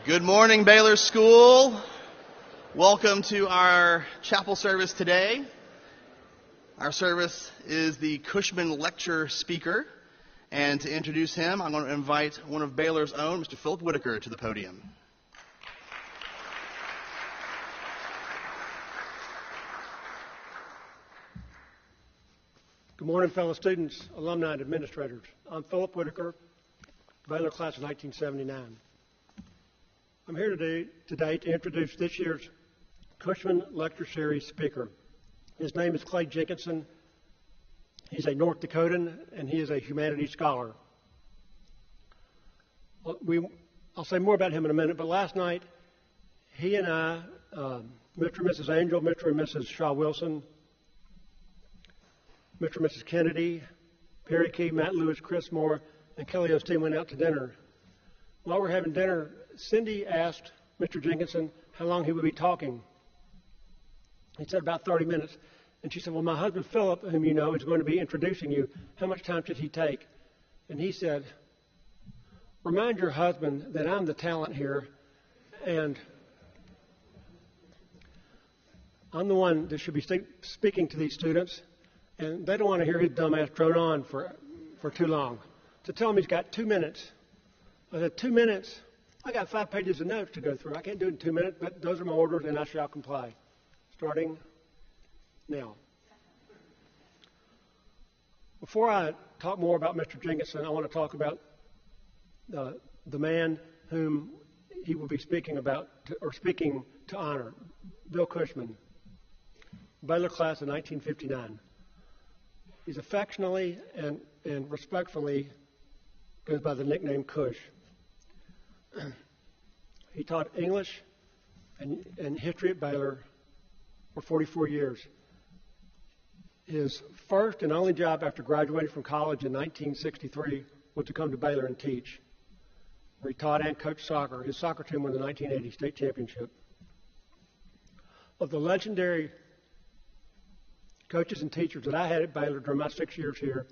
Good morning, Baylor School. Welcome to our chapel service today. Our service is the Cushman lecture speaker. And to introduce him, I'm going to invite one of Baylor's own, Mr. Philip Whitaker, to the podium. Good morning, fellow students, alumni, and administrators. I'm Philip Whitaker, Baylor class of 1979. I'm here today to introduce this year's Cushman Lecture Series speaker. His name is Jenkinson. He's a North Dakotan, and he is a humanities scholar. I'll say more about him in a minute, but last night, he and I, Mr. and Mrs. Angel, Mr. and Mrs. Shaw Wilson, Mr. and Mrs. Kennedy, Perry Key, Matt Lewis, Chris Moore, and Kelly Osteen went out to dinner. While we're having dinner, Cindy asked Mr. Jenkinson how long he would be talking. He said about 30 minutes. And she said, well, my husband Philip, whom you know, is going to be introducing you. How much time should he take? And he said, remind your husband that I'm the talent here, and I'm the one that should be speaking to these students, and they don't want to hear his dumbass drone on for too long. To tell him he's got 2 minutes. I said, 2 minutes? I got 5 pages of notes to go through. I can't do it in 2 minutes, but those are my orders, and I shall comply. Starting now. Before I talk more about Mr. Jenkinson, I want to talk about the man whom he will be speaking to honor, Bill Cushman, Baylor class of 1959. He's affectionately and respectfully goes by the nickname Cush. He taught English and history at Baylor for 44 years. His first and only job after graduating from college in 1963 was to come to Baylor and teach, where he taught and coached soccer. His soccer team won the 1980 state championship. Of the legendary coaches and teachers that I had at Baylor during my 6 years here,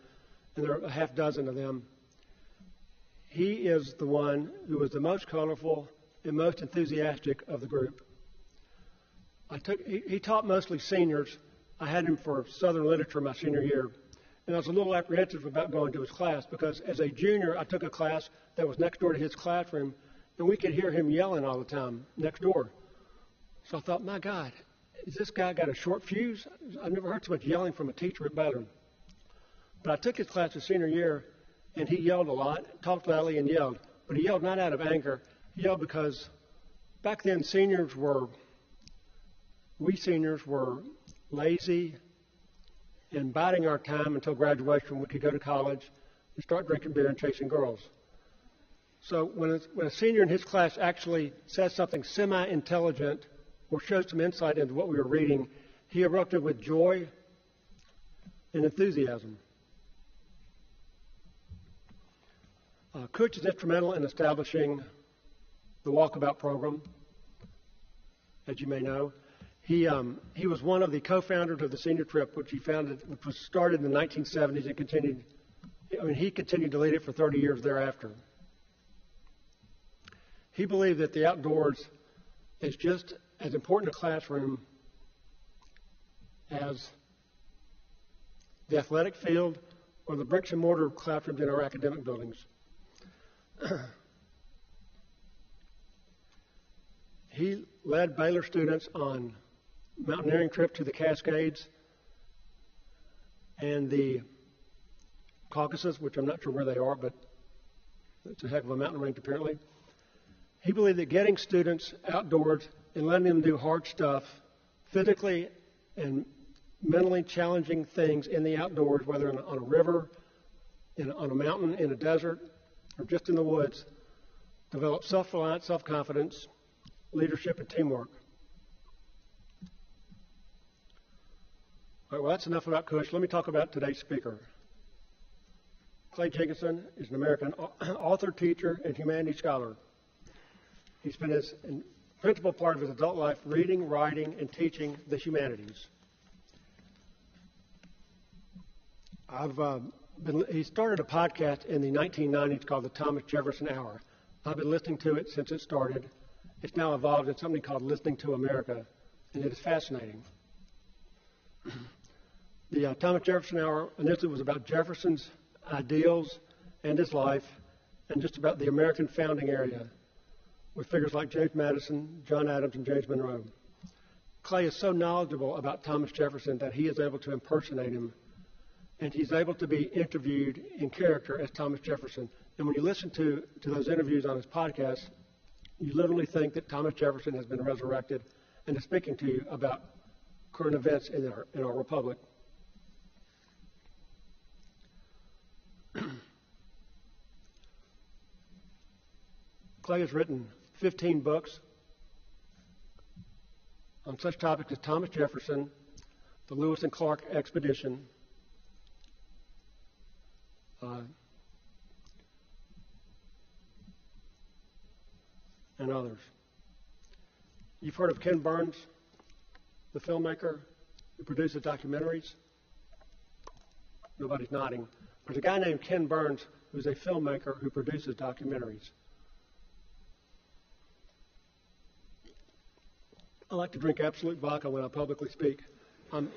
and there are a half dozen of them, he is the one who was the most colorful and most enthusiastic of the group. He taught mostly seniors. I had him for Southern Literature my senior year, and I was a little apprehensive about going to his class because as a junior, I took a class that was next door to his classroom, and we could hear him yelling all the time next door. So I thought, my God, has this guy got a short fuse? I've never heard so much yelling from a teacher at Baylor. But I took his class his senior year, and he yelled a lot, talked loudly and yelled. But he yelled not out of anger. He yelled because back then we seniors were lazy and biding our time until graduation. We could go to college and start drinking beer and chasing girls. So when a senior in his class actually says something semi-intelligent or shows some insight into what we were reading, he erupted with joy and enthusiasm. Cush is instrumental in establishing the Walkabout program, as you may know. He was one of the co-founders of the senior trip, which was started in the 1970s and continued. He continued to lead it for 30 years thereafter. He believed that the outdoors is just as important a classroom as the athletic field or the bricks and mortar classrooms in our academic buildings. He led Baylor students on mountaineering trip to the Cascades and the Caucasus, which I'm not sure where they are, but it's a heck of a mountain range apparently. He believed that getting students outdoors and letting them do hard stuff, physically and mentally challenging things in the outdoors, whether on a river, on a mountain, in a desert, or just in the woods, develop self-reliance, self-confidence, leadership, and teamwork. All right, well, that's enough about Cush. Let me talk about today's speaker. Jenkinson is an American author, teacher, and humanities scholar. He spent his principal part of his adult life reading, writing, and teaching the humanities. He started a podcast in the 1990s called the Thomas Jefferson Hour. I've been listening to it since it started. It's now evolved into something called Listening to America, and it is fascinating. The Thomas Jefferson Hour initially was about Jefferson's ideals and his life, and just about the American founding area, with figures like James Madison, John Adams, and James Monroe. Clay is so knowledgeable about Thomas Jefferson that he is able to impersonate him, and he's able to be interviewed in character as Thomas Jefferson. And when you listen to those interviews on his podcast, you literally think that Thomas Jefferson has been resurrected and is speaking to you about current events in our republic. Clay has written 15 books on such topics as Thomas Jefferson, the Lewis and Clark expedition, and others. You've heard of Ken Burns, the filmmaker who produces documentaries? Nobody's nodding. There's a guy named Ken Burns who's a filmmaker who produces documentaries. I like to drink Absolute vodka when I publicly speak. I'm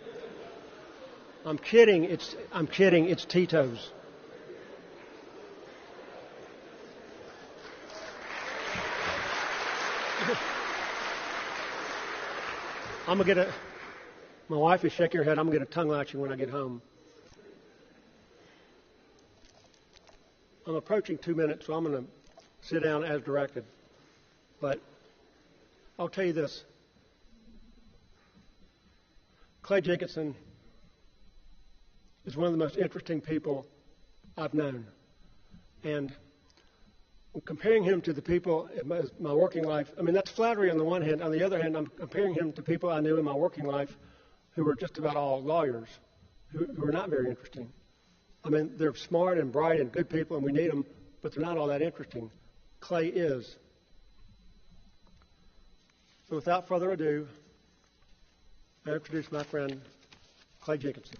kidding. I'm kidding. It's Tito's. My wife is shaking her head. I'm gonna get a tongue latching when I get home. I'm approaching 2 minutes, so I'm gonna sit down as directed. But I'll tell you this. Clay Jenkinson is one of the most interesting people I've known. And comparing him to the people in my working life, I mean, that's flattery on the one hand. On the other hand, I'm comparing him to people I knew in my working life who were just about all lawyers, who are not very interesting. I mean, they're smart and bright and good people, and we need them, but they're not all that interesting. Clay is. So without further ado, I introduce my friend, Clay Jenkinson.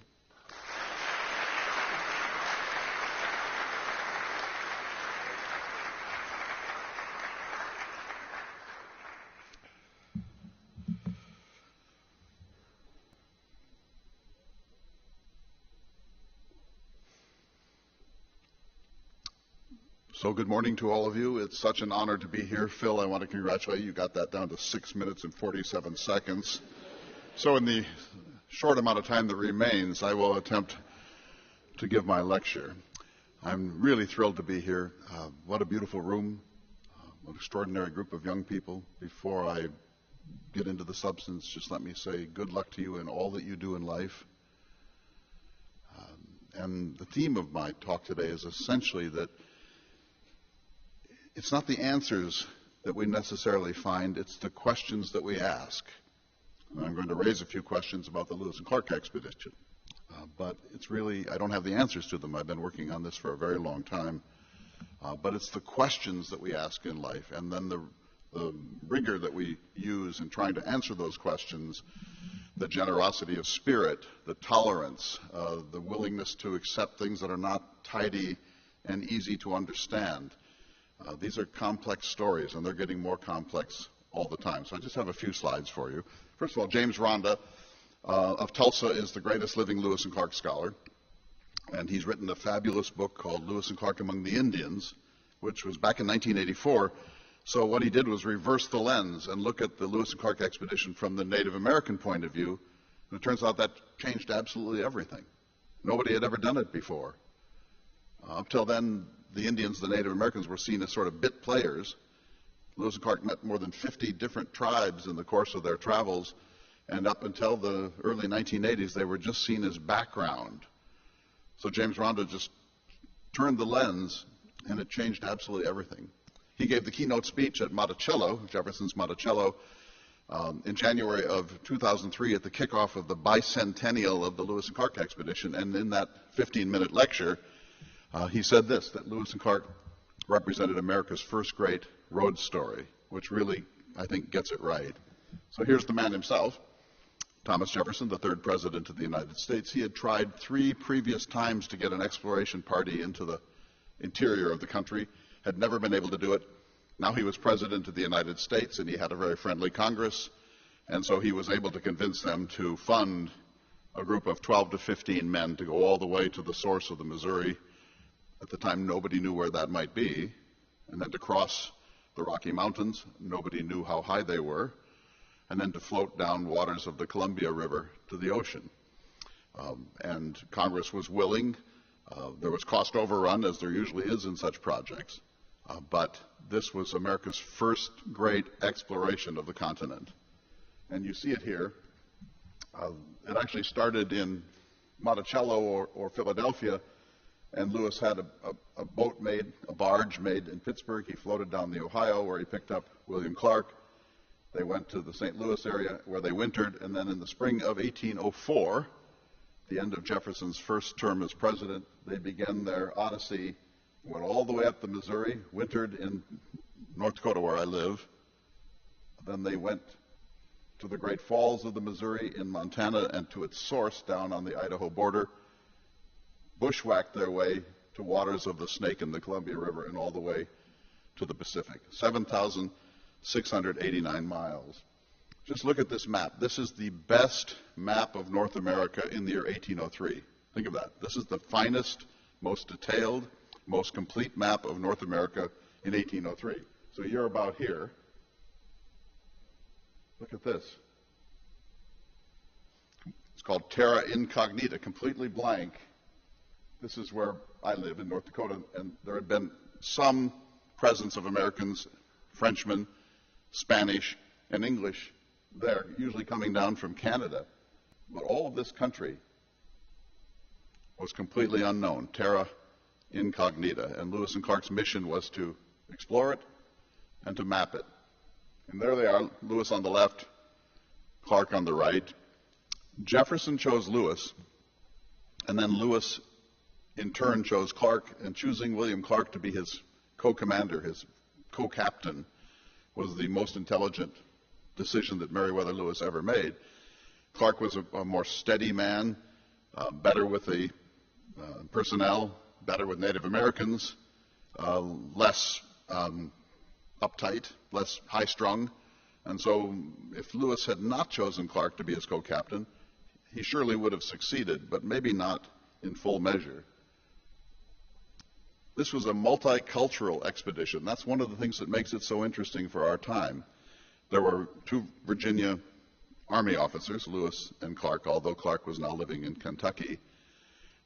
So good morning to all of you. It's such an honor to be here. Phil, I want to congratulate you. You got that down to 6 minutes and 47 seconds. So in the short amount of time that remains, I will attempt to give my lecture. I'm really thrilled to be here. What a beautiful room. What an extraordinary group of young people. Before I get into the substance, just let me say good luck to you in all that you do in life. And the theme of my talk today is essentially that it's not the answers that we necessarily find, it's the questions that we ask. And I'm going to raise a few questions about the Lewis and Clark expedition. But it's really, I don't have the answers to them. I've been working on this for a very long time. But it's the questions that we ask in life, and then the rigor that we use in trying to answer those questions, the generosity of spirit, the tolerance, the willingness to accept things that are not tidy and easy to understand. These are complex stories, and they're getting more complex all the time. So I just have a few slides for you. First of all, James Rhonda of Tulsa is the greatest living Lewis and Clark scholar, and he's written a fabulous book called Lewis and Clark Among the Indians, which was back in 1984. So what he did was reverse the lens and look at the Lewis and Clark expedition from the Native American point of view, and it turns out that changed absolutely everything. Nobody had ever done it before. Up till then, the Indians, the Native Americans, were seen as sort of bit players. Lewis and Clark met more than 50 different tribes in the course of their travels, and up until the early 1980s, they were just seen as background. So James Rhonda just turned the lens, and it changed absolutely everything. He gave the keynote speech at Monticello, Jefferson's Monticello, in January of 2003 at the kickoff of the bicentennial of the Lewis and Clark expedition, and in that 15-minute lecture, he said this, that Lewis and Clark represented America's first great road story, which really, I think, gets it right. So here's the man himself, Thomas Jefferson, the third president of the United States. He had tried 3 previous times to get an exploration party into the interior of the country, had never been able to do it. Now he was president of the United States, and he had a very friendly Congress, and so he was able to convince them to fund a group of 12 to 15 men to go all the way to the source of the Missouri. At the time, nobody knew where that might be, and then to cross the Rocky Mountains. Nobody knew how high they were, and then to float down waters of the Columbia River to the ocean. And Congress was willing. There was cost overrun, as there usually is in such projects. But this was America's first great exploration of the continent. And you see it here. It actually started in Monticello or Philadelphia, and Lewis had a boat made, a barge made in Pittsburgh. He floated down the Ohio, where he picked up William Clark. They went to the St. Louis area, where they wintered, and then in the spring of 1804, the end of Jefferson's first term as president, they began their odyssey, went all the way up the Missouri, wintered in North Dakota, where I live. Then they went to the Great Falls of the Missouri in Montana and to its source down on the Idaho border, bushwhacked their way to waters of the Snake and the Columbia River and all the way to the Pacific. 7,689 miles. Just look at this map. This is the best map of North America in the year 1803. Think of that. This is the finest, most detailed, most complete map of North America in 1803. So you're about here. Look at this. It's called Terra Incognita, completely blank. This is where I live in North Dakota, and there had been some presence of Americans, Frenchmen, Spanish, and English there, usually coming down from Canada. But all of this country was completely unknown, terra incognita, and Lewis and Clark's mission was to explore it and to map it. And there they are, Lewis on the left, Clark on the right. Jefferson chose Lewis, and then Lewis in turn chose Clark, and choosing William Clark to be his co-commander, his co-captain, was the most intelligent decision that Meriwether Lewis ever made. Clark was a more steady man, better with the personnel, better with Native Americans, less uptight, less high-strung. And so if Lewis had not chosen Clark to be his co-captain, he surely would have succeeded, but maybe not in full measure. This was a multicultural expedition. That's one of the things that makes it so interesting for our time. There were two Virginia Army officers, Lewis and Clark, although Clark was now living in Kentucky.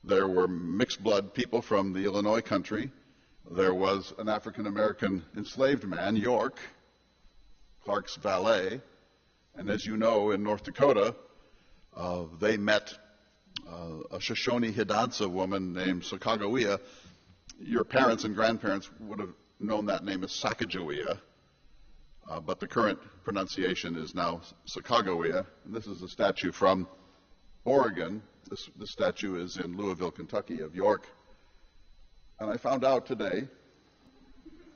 There were mixed blood people from the Illinois country. There was an African-American enslaved man, York, Clark's valet. And as you know, in North Dakota, they met a Shoshone Hidatsa woman named Sacagawea. Your parents and grandparents would have known that name as Sacagawea, but the current pronunciation is now Sacagawea. And this is a statue from Oregon. This statue is in Louisville, Kentucky, of York. And I found out today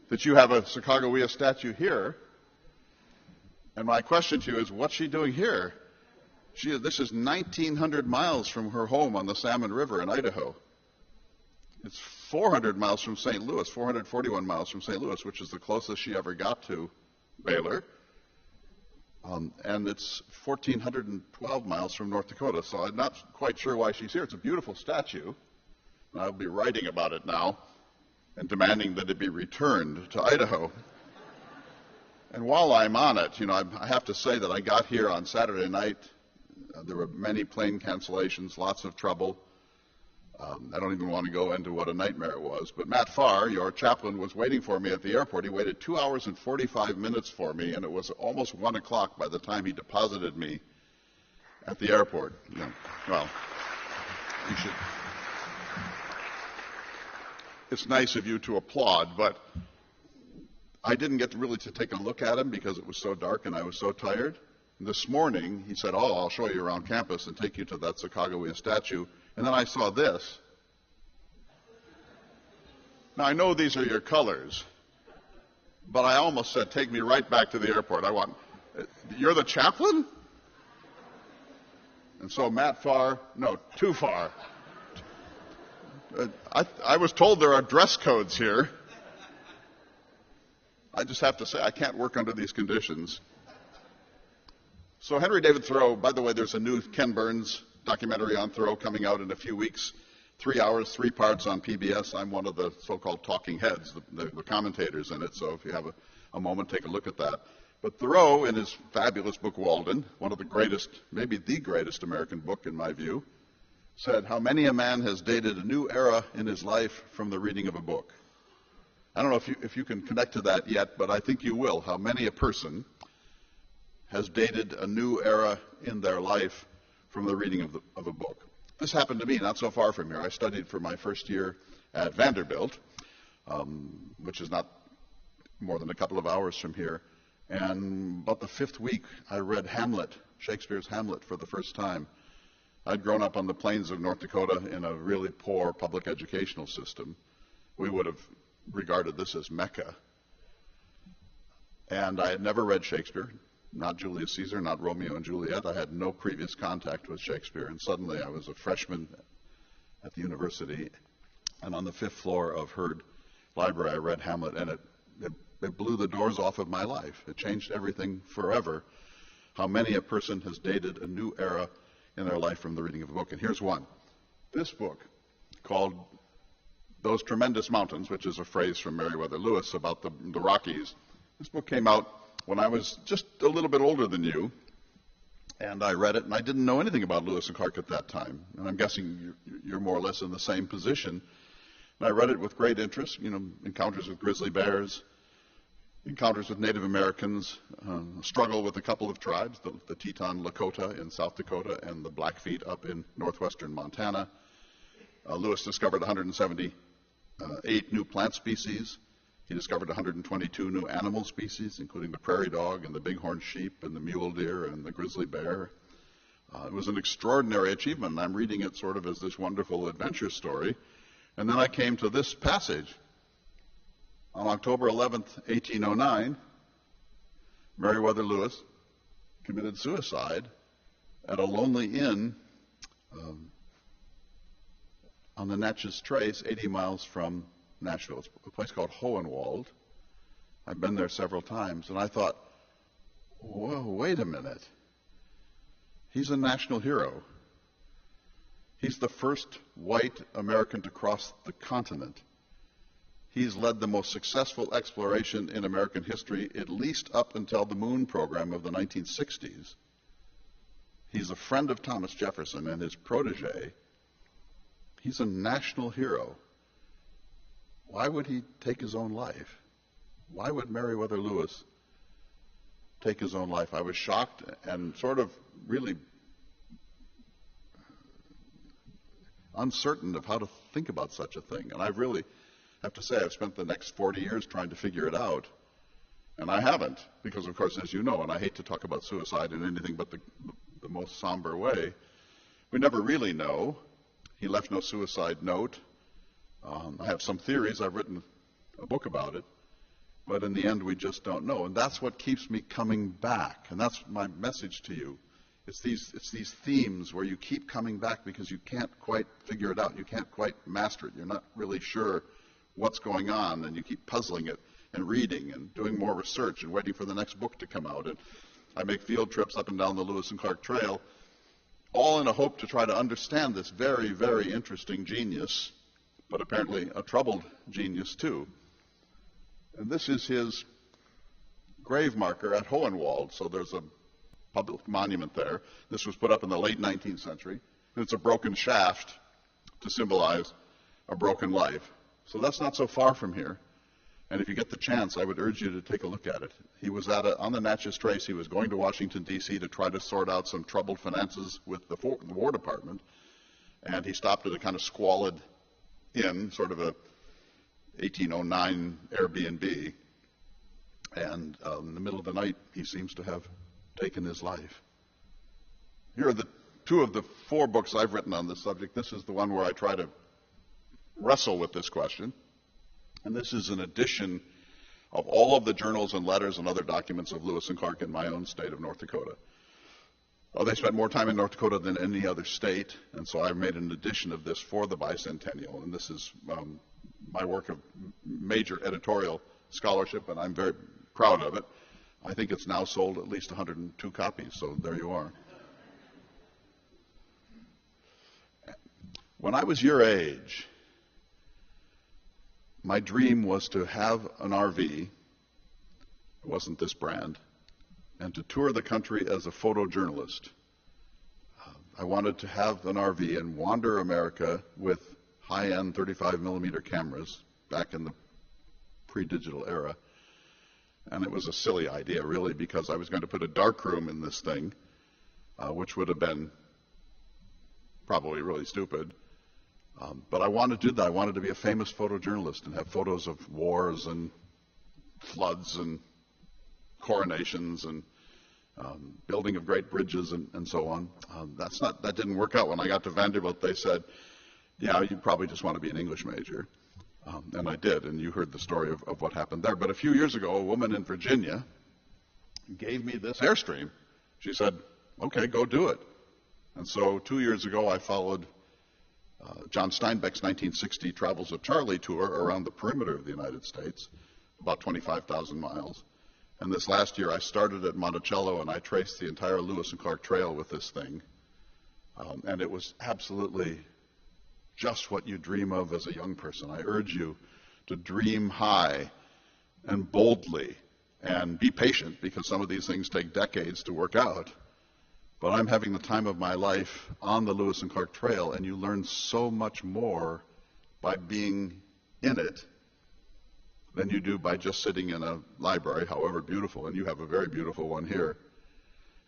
that you have a Sacagawea statue here. And my question to you is, what's she doing here? This is 1,900 miles from her home on the Salmon River in Idaho. It's 400 miles from St. Louis, 441 miles from St. Louis, which is the closest she ever got to Baylor. And it's 1,412 miles from North Dakota, so I'm not quite sure why she's here. It's a beautiful statue. And I'll be writing about it now and demanding that it be returned to Idaho. And while I'm on it, I have to say that I got here on Saturday night. There were many plane cancellations, lots of trouble. I don't even want to go into what a nightmare it was. But Matt Farr, your chaplain, was waiting for me at the airport. He waited 2 hours and 45 minutes for me, and it was almost 1 o'clock by the time he deposited me at the airport. Well, you should. It's nice of you to applaud, but I didn't get really to take a look at him because it was so dark and I was so tired. This morning, he said, I'll show you around campus and take you to that Sacagawea statue. And then I saw this. Now, I know these are your colors, but I almost said, take me right back to the airport. You're the chaplain? And so Matt Farr, no, too far. I was told there are dress codes here. I just have to say I can't work under these conditions. So Henry David Thoreau, by the way, there's a new Ken Burns documentary on Thoreau coming out in a few weeks. 3 hours, 3 parts on PBS. I'm one of the so-called talking heads, the commentators in it, so if you have a moment, take a look at that. But Thoreau, in his fabulous book Walden, one of the greatest, maybe the greatest American book in my view, said, how many a man has dated a new era in his life from the reading of a book. I don't know if you can connect to that yet, but I think you will. How many a person has dated a new era in their life from the reading of a book. This happened to me not so far from here. I studied for my first year at Vanderbilt, which is not more than a couple of hours from here. And about the 5th week, I read Hamlet, Shakespeare's Hamlet, for the first time. I'd grown up on the plains of North Dakota in a really poor public educational system. We would have regarded this as Mecca. And I had never read Shakespeare, not Julius Caesar, not Romeo and Juliet. I had no previous contact with Shakespeare. And suddenly I was a freshman at the university, and on the 5th floor of Heard Library, I read Hamlet, and it blew the doors off of my life. It changed everything forever. How many a person has dated a new era in their life from the reading of a book. And here's one. This book, called Those Tremendous Mountains, which is a phrase from Meriwether Lewis about the Rockies. This book came out when I was just a little bit older than you, and I read it, and I didn't know anything about Lewis and Clark at that time. And I'm guessing you're more or less in the same position. And I read it with great interest, encounters with grizzly bears, encounters with Native Americans, struggle with a couple of tribes, the Teton Lakota in South Dakota and the Blackfeet up in northwestern Montana. Lewis discovered 178 new plant species. He discovered 122 new animal species, including the prairie dog and the bighorn sheep and the mule deer and the grizzly bear. It was an extraordinary achievement, and I'm reading it sort of as this wonderful adventure story. And then I came to this passage. On October 11th, 1809, Meriwether Lewis committed suicide at a lonely inn on the Natchez Trace, 80 miles from Nashville. It's a place called Hohenwald. I've been there several times, and I thought, whoa, wait a minute. He's a national hero. He's the first white American to cross the continent. He's led the most successful exploration in American history, at least up until the moon program of the 1960s. He's a friend of Thomas Jefferson and his protege. He's a national hero. Why would he take his own life? Why would Meriwether Lewis take his own life? I was shocked and sort of really uncertain of how to think about such a thing. And I really have to say I've spent the next 40 years trying to figure it out. And I haven't, because, of course, as you know, and I hate to talk about suicide in anything but the most somber way, we never really know. He left no suicide note. I have some theories. I've written a book about it. But in the end, we just don't know. And that's what keeps me coming back. And that's my message to you. It's these themes where you keep coming back because you can't quite figure it out. You can't quite master it. You're not really sure what's going on, and you keep puzzling it and reading and doing more research and waiting for the next book to come out. And I make field trips up and down the Lewis and Clark Trail, all in a hope to try to understand this very, very interesting genius, but apparently a troubled genius too. And this is his grave marker at Hohenwald. So there's a public monument there. This was put up in the late 19th century. And it's a broken shaft to symbolize a broken life. So that's not so far from here. And if you get the chance, I would urge you to take a look at it. He was on the Natchez Trace. He was going to Washington, D.C. to try to sort out some troubled finances with the War Department. And he stopped at a kind of squalid inn, sort of a 1809 Airbnb. And in the middle of the night, he seems to have taken his life. Here are the two of the 4 books I've written on this subject. This is the one where I try to wrestle with this question. And this is an edition of all of the journals and letters and other documents of Lewis and Clark in my own state of North Dakota. They spent more time in North Dakota than any other state, and so I've made an edition of this for the bicentennial. And this is my work of major editorial scholarship, and I'm very proud of it. I think it's now sold at least 102 copies, so there you are. When I was your age, my dream was to have an RV, it wasn't this brand, and to tour the country as a photojournalist. I wanted to have an RV and wander America with high-end 35mm cameras back in the pre-digital era. And it was a silly idea, really, because I was going to put a darkroom in this thing, which would have been probably really stupid. But I wanted to do that. I wanted to be a famous photojournalist and have photos of wars and floods and coronations and building of great bridges and so on. That didn't work out. When I got to Vanderbilt, they said, yeah, you probably just want to be an English major. And I did, and you heard the story of what happened there. But a few years ago, a woman in Virginia gave me this Airstream. She said, okay, go do it. And so 2 years ago, I followed John Steinbeck's 1960 Travels of Charlie tour around the perimeter of the United States, about 25,000 miles. And this last year, I started at Monticello, and I traced the entire Lewis and Clark Trail with this thing. And it was absolutely just what you dream of as a young person. I urge you to dream high and boldly and be patient, because some of these things take decades to work out. But I'm having the time of my life on the Lewis and Clark Trail, and you learn so much more by being in it than you do by just sitting in a library, however beautiful, and you have a very beautiful one here,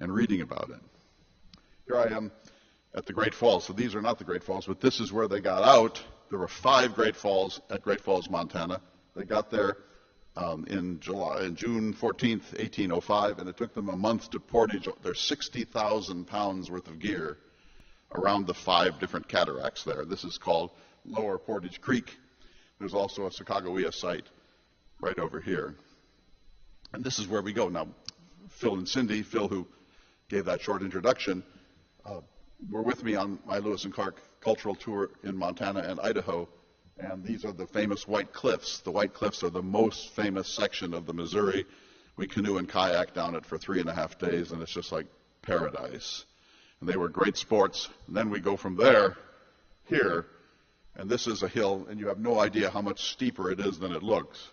and reading about it. Here I am at the Great Falls. So these are not the Great Falls, but this is where they got out. There were 5 Great Falls at Great Falls, Montana. They got there in June 14th, 1805, and it took them a month to portage their 60,000 pounds worth of gear around the 5 different cataracts there. This is called Lower Portage Creek. There's also a Sacagawea site right over here. And this is where we go. Now, Phil and Cindy, Phil who gave that short introduction, were with me on my Lewis and Clark cultural tour in Montana and Idaho, and these are the famous White Cliffs. The White Cliffs are the most famous section of the Missouri. We canoe and kayak down it for 3.5 days, and it's just like paradise. And they were great sports. And then we go from there here, and this is a hill, and you have no idea how much steeper it is than it looks.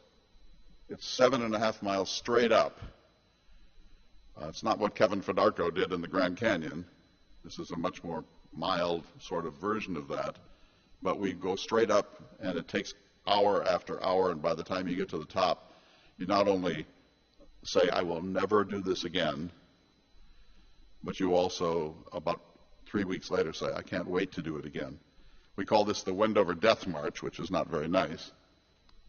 It's 7.5 miles straight up. It's not what Kevin Fedarko did in the Grand Canyon. This is a much more mild sort of version of that. But we go straight up, and it takes hour after hour, and by the time you get to the top, you not only say, I will never do this again, but you also, about 3 weeks later, say, I can't wait to do it again. We call this the Wendover Death March, which is not very nice,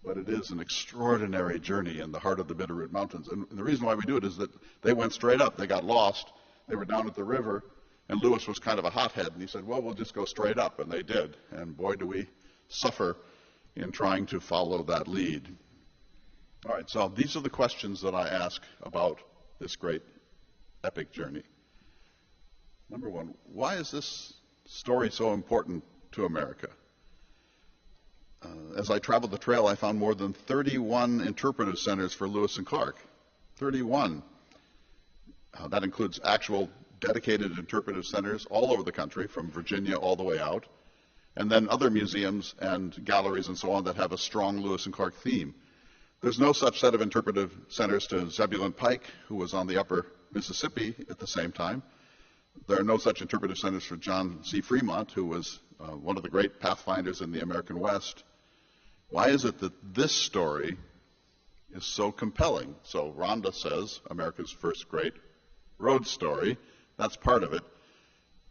but it is an extraordinary journey in the heart of the Bitterroot Mountains. And the reason why we do it is that they went straight up. They got lost. They were down at the river. And Lewis was kind of a hothead, and he said, well, we'll just go straight up, and they did. And boy, do we suffer in trying to follow that lead. All right, so these are the questions that I ask about this great epic journey. Number one, why is this story so important to America? As I traveled the trail, I found more than 31 interpretive centers for Lewis and Clark. 31. That includes actual dedicated interpretive centers all over the country, from Virginia all the way out, and then other museums and galleries and so on that have a strong Lewis and Clark theme. There's no such set of interpretive centers to Zebulon Pike, who was on the upper Mississippi at the same time. There are no such interpretive centers for John C. Fremont, who was one of the great pathfinders in the American West. Why is it that this story is so compelling? So Rhonda says, America's first great road story. That's part of it.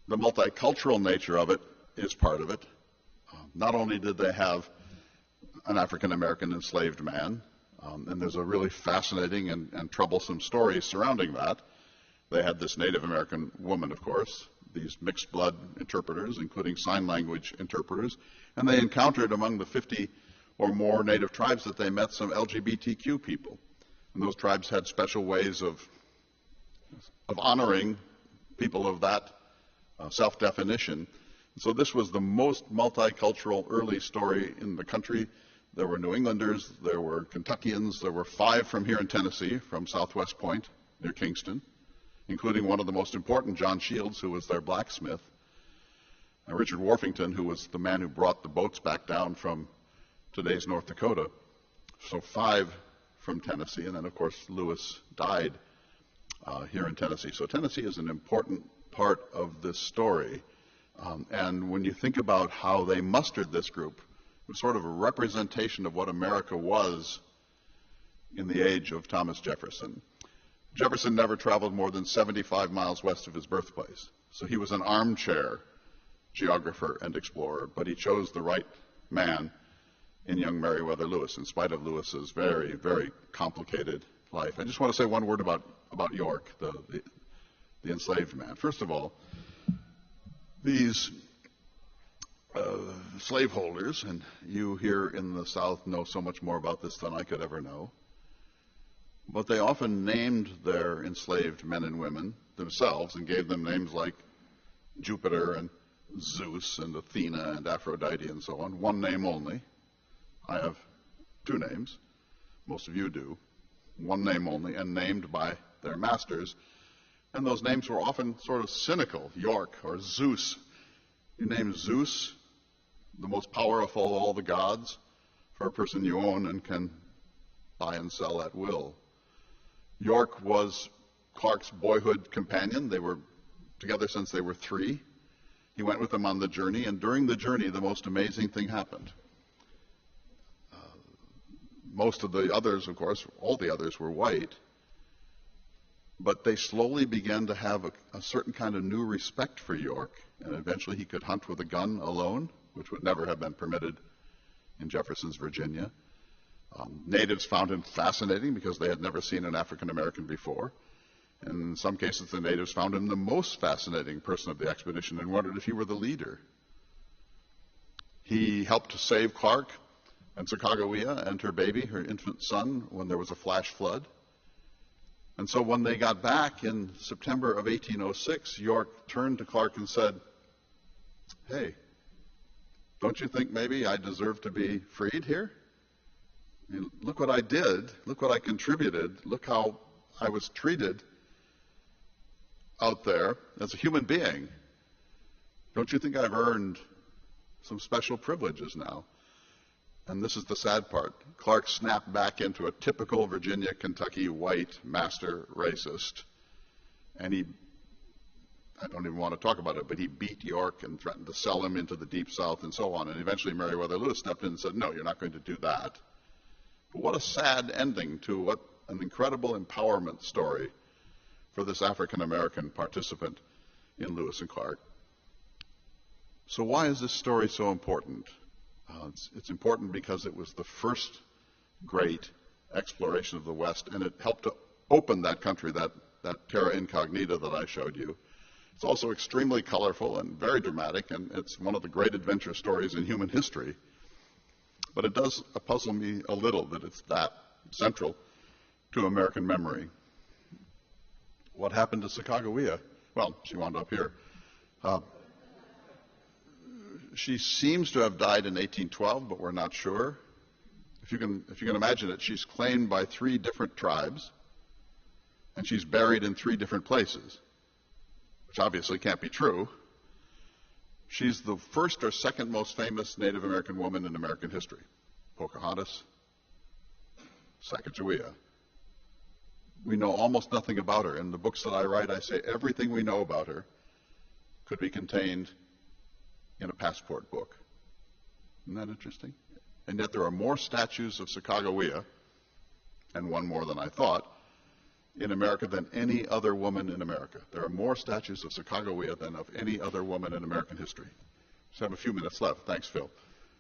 The multicultural nature of it is part of it. Not only did they have an African-American enslaved man, and there's a really fascinating and troublesome story surrounding that. They had this Native American woman, of course, these mixed blood interpreters, including sign language interpreters, and they encountered among the 50 or more Native tribes that they met some LGBTQ people. And those tribes had special ways of honoring people of that self-definition. So this was the most multicultural early story in the country. There were New Englanders, there were Kentuckians, there were 5 from here in Tennessee, from Southwest Point near Kingston, including one of the most important, John Shields, who was their blacksmith, and Richard Worthington, who was the man who brought the boats back down from today's North Dakota. So 5 from Tennessee, and then, of course, Lewis died here in Tennessee. So Tennessee is an important part of this story. And when you think about how they mustered this group, it was sort of a representation of what America was in the age of Thomas Jefferson. Jefferson never traveled more than 75 miles west of his birthplace. So he was an armchair geographer and explorer, but he chose the right man in young Meriwether Lewis, in spite of Lewis's very, very complicated life. I just want to say one word about York, the enslaved man. First of all, these slaveholders, and you here in the South know so much more about this than I could ever know, but they often named their enslaved men and women themselves and gave them names like Jupiter and Zeus and Athena and Aphrodite and so on, one name only. I have 2 names. Most of you do. One name only, and named by their masters. And those names were often sort of cynical. York or Zeus. You name Zeus, the most powerful of all the gods, for a person you own and can buy and sell at will. York was Clark's boyhood companion. They were together since they were 3. He went with them on the journey, and during the journey, the most amazing thing happened. Most of the others, of course, all the others were white, but they slowly began to have a certain kind of new respect for York, and eventually he could hunt with a gun alone, which would never have been permitted in Jefferson's Virginia. Natives found him fascinating because they had never seen an African American before. And in some cases, the natives found him the most fascinating person of the expedition and wondered if he were the leader. He helped to save Clark and Sacagawea and her baby, her infant son, when there was a flash flood. And so when they got back in September of 1806, York turned to Clark and said, "Hey, don't you think maybe I deserve to be freed here? I mean, look what I did. Look what I contributed. Look how I was treated out there as a human being. Don't you think I've earned some special privileges now?" And this is the sad part. Clark snapped back into a typical Virginia, Kentucky white master racist. And I don't even want to talk about it, but he beat York and threatened to sell him into the Deep South and so on. And eventually Meriwether Lewis stepped in and said, "No, you're not going to do that." But what a sad ending to what an incredible empowerment story for this African American participant in Lewis and Clark. So why is this story so important? It's important because it was the first great exploration of the West, and it helped to open that country, that terra incognita that I showed you. It's also extremely colorful and very dramatic, and it's one of the great adventure stories in human history. But it does puzzle me a little that it's that central to American memory. What happened to Sacagawea? Well, she wound up here. She seems to have died in 1812, but we're not sure. If you can imagine it, she's claimed by 3 different tribes, and she's buried in 3 different places, which obviously can't be true. She's the first or second most famous Native American woman in American history. Pocahontas, Sacagawea. We know almost nothing about her. In the books that I write, I say everything we know about her could be contained in a passport book. Isn't that interesting? And yet there are more statues of Sacagawea, and one more than I thought, in America than any other woman in America. There are more statues of Sacagawea than of any other woman in American history. Just have a few minutes left. Thanks, Phil.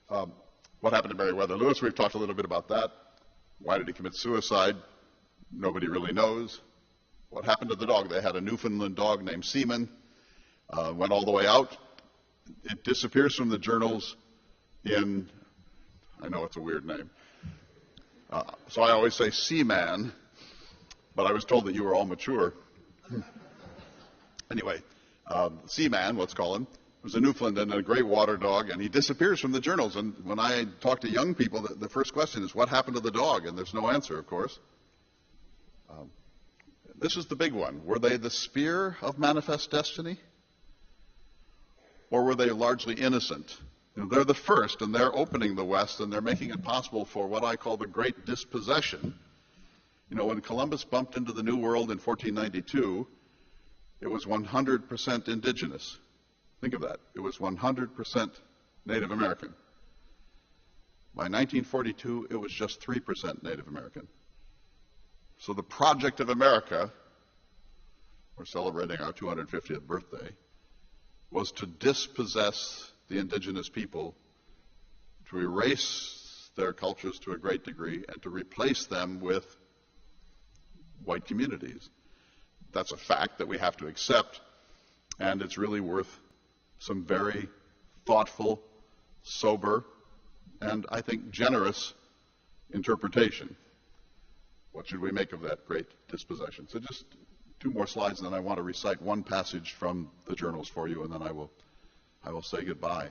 What happened to Meriwether Lewis? We've talked a little bit about that. Why did he commit suicide? Nobody really knows. What happened to the dog? They had a Newfoundland dog named Seaman. Went all the way out. It disappears from the journals in, I know it's a weird name. So I always say Seaman, but I was told that you were all mature. Anyway, Seaman, let's call him, was a Newfoundland and a gray water dog, and he disappears from the journals. And when I talk to young people, the first question is, what happened to the dog? And there's no answer, of course. This is the big one. Were they the sphere of manifest destiny? Or were they largely innocent? You know, they're the first, and they're opening the West, and they're making it possible for what I call the great dispossession. You know, when Columbus bumped into the New World in 1492, it was 100% indigenous. Think of that. It was 100% Native American. By 1942, it was just 3% Native American. So the project of America, we're celebrating our 250th birthday, was to dispossess the indigenous people, to erase their cultures to a great degree, and to replace them with white communities. That's a fact that we have to accept, and it's really worth some very thoughtful, sober, and I think generous interpretation. What should we make of that great dispossession? So just 2 more slides, and then I want to recite one passage from the journals for you, and then I will say goodbye.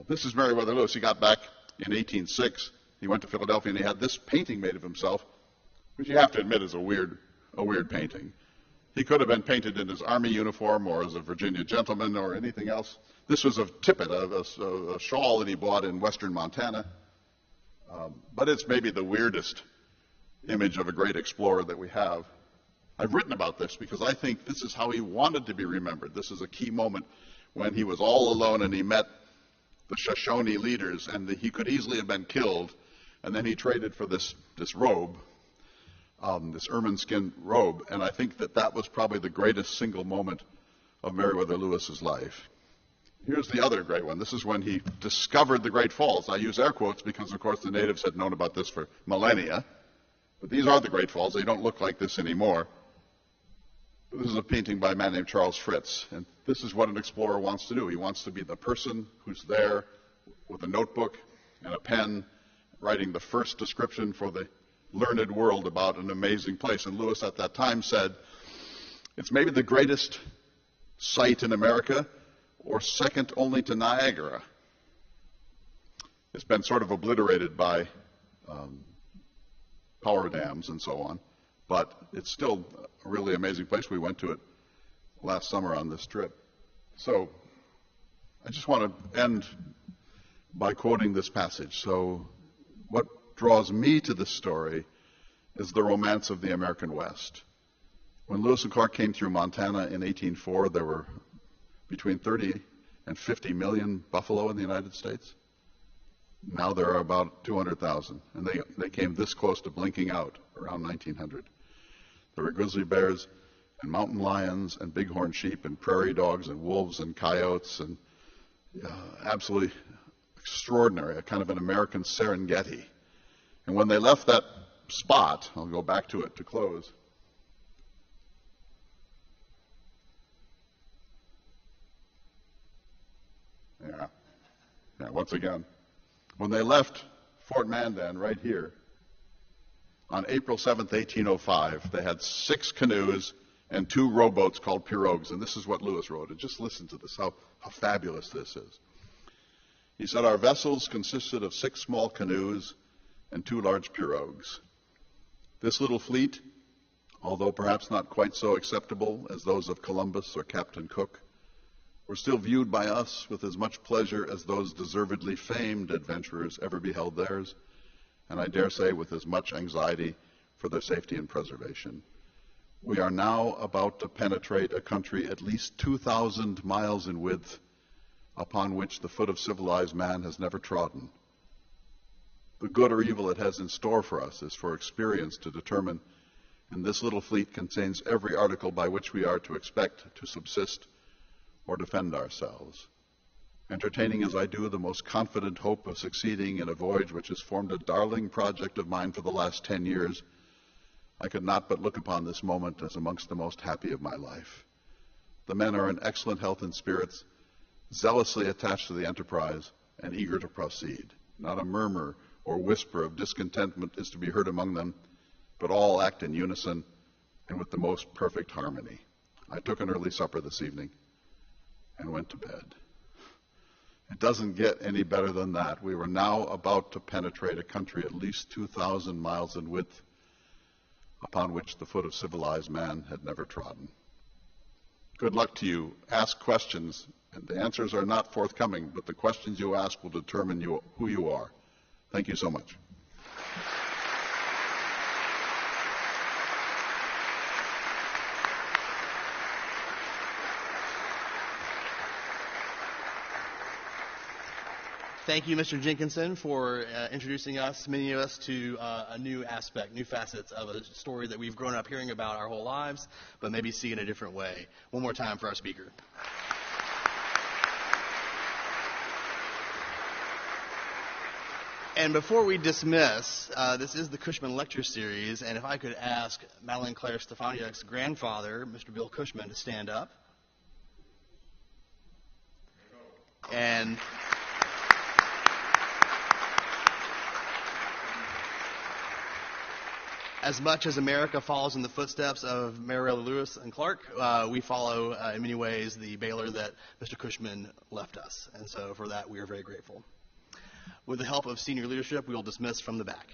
This is Meriwether Lewis. He got back in 1806. He went to Philadelphia, and he had this painting made of himself, which you have to admit is a weird painting. He could have been painted in his army uniform or as a Virginia gentleman or anything else. This was of tippet, a shawl that he bought in western Montana. But it's maybe the weirdest image of a great explorer that we have. I've written about this because I think this is how he wanted to be remembered. This is a key moment when he was all alone and he met the Shoshone leaders, and he could easily have been killed, and then he traded for this robe, this ermine skin robe, and I think that was probably the greatest single moment of Meriwether Lewis's life. Here's the other great one. This is when he discovered the Great Falls. I use air quotes because, of course, the natives had known about this for millennia. But these are the Great Falls. They don't look like this anymore. This is a painting by a man named Charles Fritz. And this is what an explorer wants to do. He wants to be the person who's there with a notebook and a pen, writing the first description for the learned world about an amazing place. And Lewis at that time said, it's maybe the greatest site in America, or second only to Niagara. It's been sort of obliterated by power dams and so on, but it's still a really amazing place. We went to it last summer on this trip. So I just want to end by quoting this passage. So what draws me to this story is the romance of the American West. When Lewis and Clark came through Montana in 1804, there were between 30 and 50 million buffalo in the United States. Now there are about 200,000, and they came this close to blinking out around 1900. There were grizzly bears and mountain lions and bighorn sheep and prairie dogs and wolves and coyotes, and absolutely extraordinary, a kind of an American Serengeti. And when they left that spot, I'll go back to it to close. Yeah, once again. When they left Fort Mandan right here, on April 7th, 1805, they had 6 canoes and 2 rowboats called pirogues. And this is what Lewis wrote. And just listen to this, how fabulous this is. He said, our vessels consisted of 6 small canoes and 2 large pirogues. This little fleet, although perhaps not quite so acceptable as those of Columbus or Captain Cook, were still viewed by us with as much pleasure as those deservedly famed adventurers ever beheld theirs, and I dare say with as much anxiety for their safety and preservation. We are now about to penetrate a country at least 2,000 miles in width, upon which the foot of civilized man has never trodden. The good or evil it has in store for us is for experience to determine, and this little fleet contains every article by which we are to expect to subsist or defend ourselves. Entertaining as I do the most confident hope of succeeding in a voyage which has formed a darling project of mine for the last 10 years, I could not but look upon this moment as amongst the most happy of my life. The men are in excellent health and spirits, zealously attached to the enterprise, and eager to proceed. Not a murmur or whisper of discontentment is to be heard among them, but all act in unison and with the most perfect harmony. I took an early supper this evening, and went to bed. It doesn't get any better than that. We were now about to penetrate a country at least 2,000 miles in width upon which the foot of civilized man had never trodden. Good luck to you. Ask questions, and the answers are not forthcoming, but the questions you ask will determine who you are. Thank you so much. Thank you, Mr. Jenkinson, for introducing us, many of us, to a new aspect, new facets of a story that we've grown up hearing about our whole lives, but maybe see in a different way. One more time for our speaker. And before we dismiss, this is the Cushman Lecture Series, and if I could ask Madeline Claire Stefaniak's grandfather, Mr. Bill Cushman, to stand up. And as much as America follows in the footsteps of Mary Lewis and Clark, we follow in many ways the Baylor that Mr. Cushman left us. And so for that, we are very grateful. With the help of senior leadership, we will dismiss from the back.